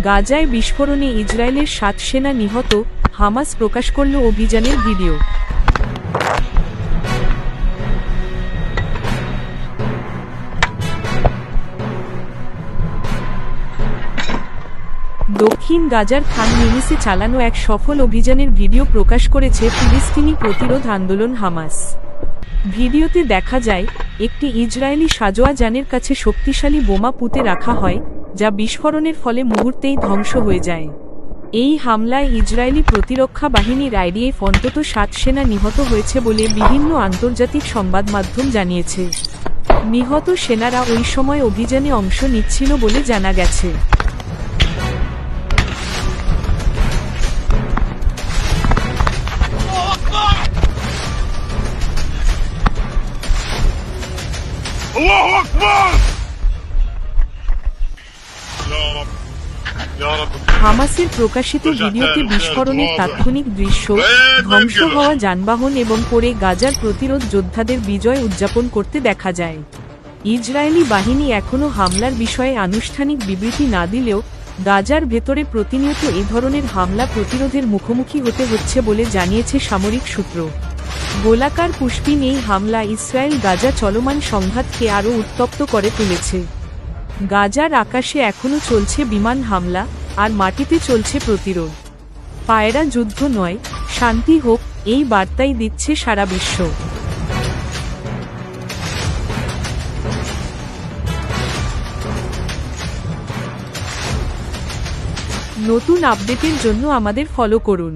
গাজায় বিস্ফোরণে ইসরায়েলের 7 সেনা নিহত, হামাস প্রকাশ করল অভিযানের ভিডিও। দক্ষিণ গাজার খান ইউনিসে চালানো এক সফল অভিযানের ভিডিও প্রকাশ করেছে ফিলিস্তিনি প্রতিরোধ আন্দোলন হামাস। ভিডিওতে দেখা যায়, একটি ইসরায়েলি সাজোয়া যানের কাছে শক্তিশালী বোমা পুঁতে রাখা হয়, যা বিস্ফোরণের ফলে মুহূর্তেই ধ্বংস হয়ে যায়। এই হামলায় ইসরায়েলি প্রতিরক্ষা বাহিনীর আইডিএফ অন্তত 7 সেনা নিহত হয়েছে বলে বিভিন্ন আন্তর্জাতিক সংবাদ মাধ্যম জানিয়েছে। নিহত সেনারা ওই সময় অভিযানে অংশ নিচ্ছিল বলে জানা গেছে। হামাসের প্রকাশিত ভিডিওতে বিস্ফোরণের তাৎক্ষণিক দৃশ্য, ধ্বংস হওয়া যানবাহন এবং পরে গাজার প্রতিরোধ যোদ্ধাদের বিজয় উদযাপন করতে দেখা যায়। ইসরায়েলি বাহিনী এখনও হামলার বিষয়ে আনুষ্ঠানিক বিবৃতি না দিলেও গাজার ভেতরে প্রতিনিয়ত এ ধরনের হামলা প্রতিরোধের মুখোমুখি হতে হচ্ছে বলে জানিয়েছে সামরিক সূত্র। গোলাকার পুষ্পিন এই হামলা ইসরায়েল গাজা চলমান সংঘাতকে আরও উত্তপ্ত করে তুলেছে। গাজার আকাশে এখনও চলছে বিমান হামলা, আর মাটিতে চলছে প্রতিরোধ। পায়রা যুদ্ধ নয়, শান্তি হোক, এই বার্তাই দিচ্ছে সারা বিশ্ব। নতুন আপডেটের জন্য আমাদের ফলো করুন।